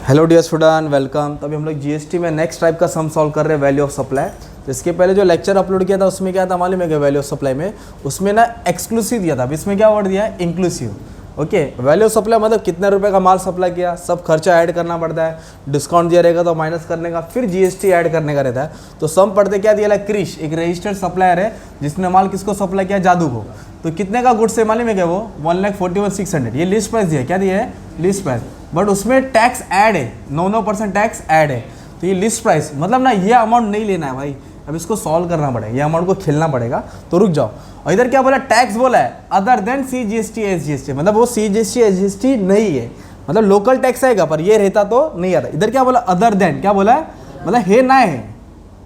Hello dear student, welcome. तो अभी हम लोग जीएसटी में नेक्स्ट टाइप का सम सॉल्व कर रहे हैं, वैल्यू ऑफ सप्लाई। तो इसके पहले जो लेक्चर अपलोड किया था उसमें क्या था मालूम है कि वैल्यू ऑफ सप्लाई में उसमें ना एक्सक्लूसिव दिया था, अब इसमें क्या वर्ड दिया है, inclusive. Okay, value of supply मतलब कितने रुपए का माल सप्लाई किया, सब खर्चा ऐड करना पड़ता है, डिस्काउंट दिया रहेगा तो माइनस करने का, फिर जीएसटी ऐड करने का रहता है। तो सम पढ़ते क्या दिया है, क्रिश एक रजिस्टर्ड सप्लायर है जिसने माल किसको सप्लाई किया, जादू को। तो कितने का गुड्स है मालूम है क्या, वो 1,41,600। ये लिस्ट प्राइस दिया है, क्या दिया है, लिस्ट प्राइस, बट उसमें टैक्स ऐड है, 9% टैक्स ऐड है। तो ये लिस्ट प्राइस मतलब ना ये अमाउंट नहीं लेना है भाई, अब इसको सॉल्व करना पड़ेगा, ये अमाउंट को खेलना पड़ेगा। तो रुक जाओ, और इधर क्या बोला, टैक्स बोला है अदर देन CGST SGST, मतलब वो CGST SGST नहीं है, मतलब लोकल टैक्स आएगा पर ये रहता तो नहीं आता। इधर क्या बोला, अदर देन, क्या बोला है, मतलब है ना है।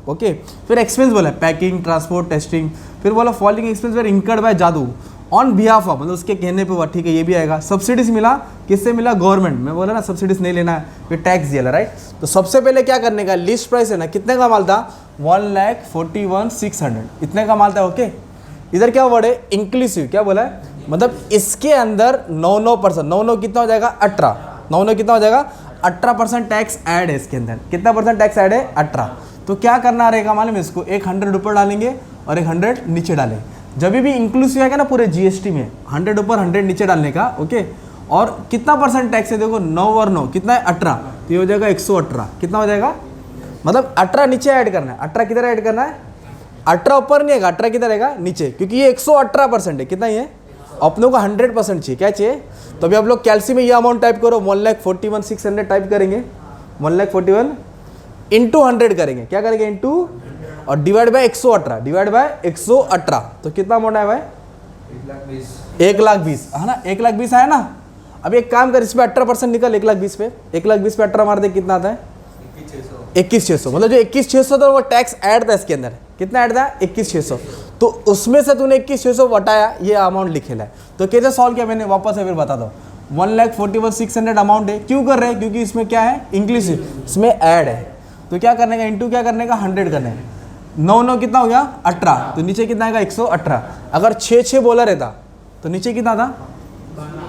ओके, फिर एक्सपेंस बोला है पैकिंग, ट्रांसपोर्ट, टेस्टिंग। फिर बोला following expense were incurred by Jadu on behalf of, मतलब उसके कहने पे हुआ, ठीक है ये भी आएगा। सब्सिडीज मिला, किससे मिला, गवर्नमेंट। मैं बोला ना सब्सिडीज नहीं लेना है, फिर टैक्स दिया, राइट। तो सबसे पहले क्या करने का, लिस्ट प्राइस है ना, कितने का माल था, 1,41,600, इतने का माल था। ओके, इधर क्या वर्ड है, इंक्लूसिव, क्या बोला है, मतलब इसके अंदर 9% 9 कितना हो जाएगा, 18, 9 कितना हो जाएगा, 18% टैक्स ऐड है इसके अंदर। कितना परसेंट टैक्स ऐड है, 18। तो क्या करना रहेगा मालूम है, इसको एक 100 ऊपर डालेंगे और एक 100 नीचे डालेंगे। जब भी इंक्लूसिव आएगा ना पूरे जीएसटी में, 100 ऊपर 100 नीचे डालने का। ओके, और कितना परसेंट टैक्स है, देखो 9 और 9 कितना है, 18, तो ये हो जाएगा 118। कितना हो जाएगा, मतलब 18 नीचे ऐड करना है। 18 किधर ऐड करना है, 18 ऊपर नहीं आएगा, 18 किधर रहेगा, नीचे, क्योंकि ये 118% है। कितना ये, अपनों को 100% चाहिए, क्या चाहिए। तो अभी आप लोग कैलसी में ये अमाउंट टाइप करो, 1,41,600 टाइप करेंगे, 1,41,000 इंटू 100 करेंगे, क्या करेंगे, इंटू, और डिवाइड बाय 118, डिवाइड बाय 118। तो कितना अमाउंट है भाई, 1,20,000, है ना, 1,20,000 आया ना। अब एक काम कर, इसमें 18% निकल, 1,20,000 पे, 1,20,000 पे 18 मार दे, कितना आता है, 21,600। मतलब जो 21,600 था वो टैक्स ऐड था इसके अंदर। कितना ऐड था, 21,600। तो उसमें से तूने 21,600 हटाया, ये अमाउंट लिखेला है। तो कैसे सॉल्व किया मैंने, वापस से फिर बता दो। 1,41,600 अमाउंट है, क्यों कर रहे हैं, क्योंकि इसमें क्या है, इंक्लूसिव, इसमें ऐड है। तो क्या करने का, इंटू क्या करने का, 100 करने का। 9 कितना हो गया, 18, तो नीचे कितना आएगा, 118। अगर 6 बोला रहता तो नीचे कितना था,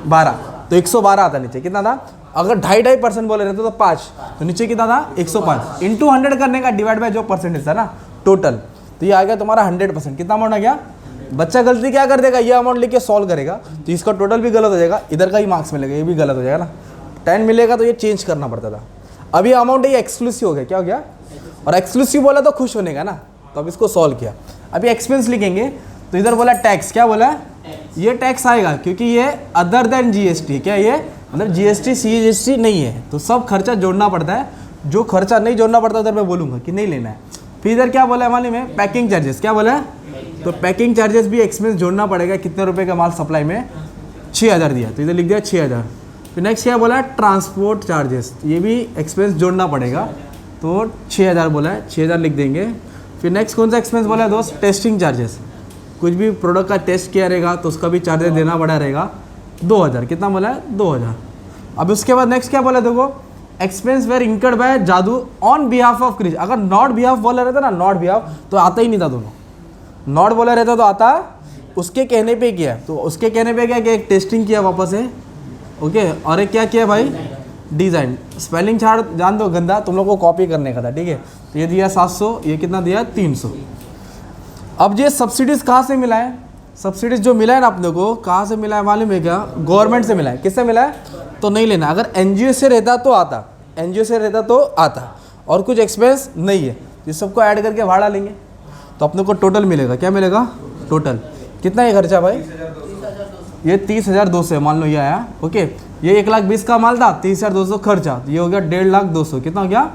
12, तो 112 आता नीचे। कितना था, अगर 2.5% बोले रहते तो 5, तो नीचे कितना था, 105। इंटू 100 करने का, डिवाइड बाय जो परसेंटेज था ना टोटल, तो ये आ गया तुम्हारा 100%। कितना अमाउंट आ गया। बच्चा गलती क्या कर देगा, ये अमाउंट लेके सॉल्व करेगा तो इसका टोटल भी गलत हो जाएगा, इधर का ही मार्क्स मिलेगा, ये भी गलत हो जाएगा ना, 10 मिलेगा तो ये चेंज करना पड़ता था। अब ये अमाउंट है, ये एक्सक्लूसिव हो गया, क्या हो गया, और एक्सक्लूसिव बोला तो खुश होने का ना। तो अब इसको सॉल्व किया, अभी एक्सपेंस लिखेंगे। तो इधर बोला टैक्स, क्या बोला, ये टैक्स आएगा क्योंकि ये अदर देन जीएसटी, क्या ये, मतलब जीएसटी CGST नहीं है, तो सब खर्चा जोड़ना पड़ता है। जो खर्चा नहीं जोड़ना पड़ता उधर मैं बोलूँगा कि नहीं लेना है। फिर इधर क्या बोला है मालूम है, पैकिंग चार्जेस, क्या बोला है, तो पैकिंग चार्जेस भी एक्सपेंस जोड़ना पड़ेगा। कितने रुपए का माल सप्लाई में, 6,000 दिया, तो इधर लिख दिया 6,000। फिर नेक्स्ट क्या बोला है, ट्रांसपोर्ट चार्जेस, ये भी एक्सपेंस जोड़ना पड़ेगा, तो 6,000 बोला है, 6,000 लिख देंगे। फिर नेक्स्ट कौन सा एक्सपेंस बोला है दोस्त, टेस्टिंग चार्जेस, कुछ भी प्रोडक्ट का टेस्ट किया रहेगा तो उसका भी चार्जेस देना पड़ा रहेगा, 2,000। कितना बोला है, 2,000। अब उसके बाद नेक्स्ट क्या बोला, देखो expense were incurred by Jadu on behalf of Krrish. अगर नॉट बिहाफ बोला रहता ना, नॉट बिहाफ, तो आता ही नहीं था दोनों। नॉट बोला रहता तो आता, उसके कहने पे किया, तो उसके कहने पे क्या कि एक टेस्टिंग किया वापस है। ओके, और एक क्या किया भाई, डिज़ाइन। स्पेलिंग छाड़ जान दो, गंदा, तुम लोग को कॉपी करने का था, ठीक है। तो ये दिया 700, ये कितना दिया, 300। अब ये सब्सिडीज़ कहाँ से मिला है, सब्सिडीज़ जो मिला है ना अपने को, कहाँ से मिला है मालूम है क्या, गवर्नमेंट से मिला है। किससे मिला है, तो नहीं लेना। अगर NGO से रहता तो आता, NGO से रहता तो आता, और कुछ एक्सपेंस नहीं है, ये सबको ऐड करके भाड़ा लेंगे तो अपने को टोटल मिलेगा, क्या मिलेगा, टोटल कितना है खर्चा भाई, ये 30,200 है, मान लो ये आया। ओके, ये 1,20,000 का माल था, 30,200 खर्चा, तो ये हो गया 1,50,200। कितना हो गया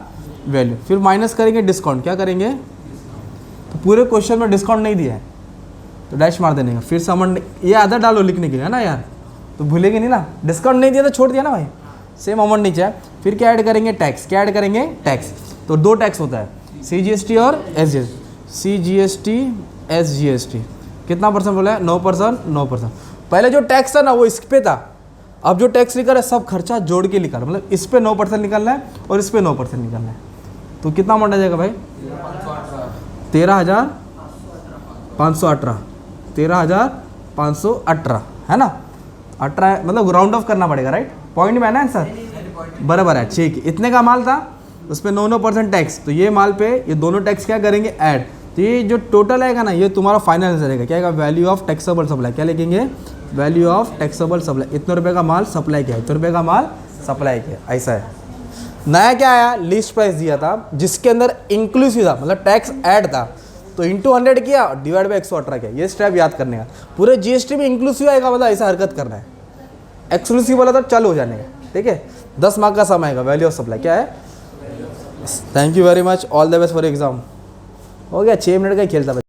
वैल्यू। फिर माइनस करेंगे डिस्काउंट, क्या करेंगे, तो पूरे क्वेश्चन में डिस्काउंट नहीं दिया है तो डैश मार देने का। फिर से अमाउंट, ये आधा डालो लिखने के लिए, है ना यार, तो भूलेंगे नहीं ना, डिस्काउंट नहीं दिया तो छोड़ दिया ना भाई, सेम अमाउंट नीचे है। फिर क्या ऐड करेंगे, टैक्स, क्या ऐड करेंगे, टैक्स। तो 2 टैक्स होता है, CGST और SGST। CGST SGST कितना परसेंट बोला है, 9%, 9%। पहले जो टैक्स था ना वो इस पे था, अब जो टैक्स निकल रहा है सब खर्चा जोड़ के निकाल, मतलब इस पे 9% निकलना है और इस पे 9% निकलना है। तो कितना अमाउंट आ जाएगा भाई, 13,518, 13,518, है ना। 18 मतलब राउंड ऑफ करना पड़ेगा, राइट, पॉइंट में है ना आंसर। बराबर है 6 की। इतने का माल था, उस पर 9% टैक्स, तो ये माल पे ये दोनों टैक्स क्या करेंगे, ऐड। तो ये जो टोटल आएगा ना, ये तुम्हारा फाइनल आंसर रहेगा। क्या आएगा, वैल्यू ऑफ टैक्सेबल सप्लाई। क्या लिखेंगे, वैल्यू ऑफ टैक्सेबल सप्लाई। इतने रुपये का माल सप्लाई किया, इतने रुपये का माल सप्लाई किया, ऐसा है। नया क्या आया, लिस्ट प्राइस दिया था जिसके अंदर इंक्लूसिव था, मतलब टैक्स ऐड था, तो इंटू 100 किया, डिवाइड बाई 118 किया। ये स्टेप याद करने का। पूरे जीएसटी में इंक्लूसिव आएगा, मतलब ऐसा हरकत करना है। एक्सक्लूसिव वाला तो चालू हो जाने का, ठीक है। 10 मार्क का सम आएगा, वैल्यू ऑफ सप्लाई क्या है। Thank you very much, all the best for exam. हो गया, 6 मिनट का ही खेलता।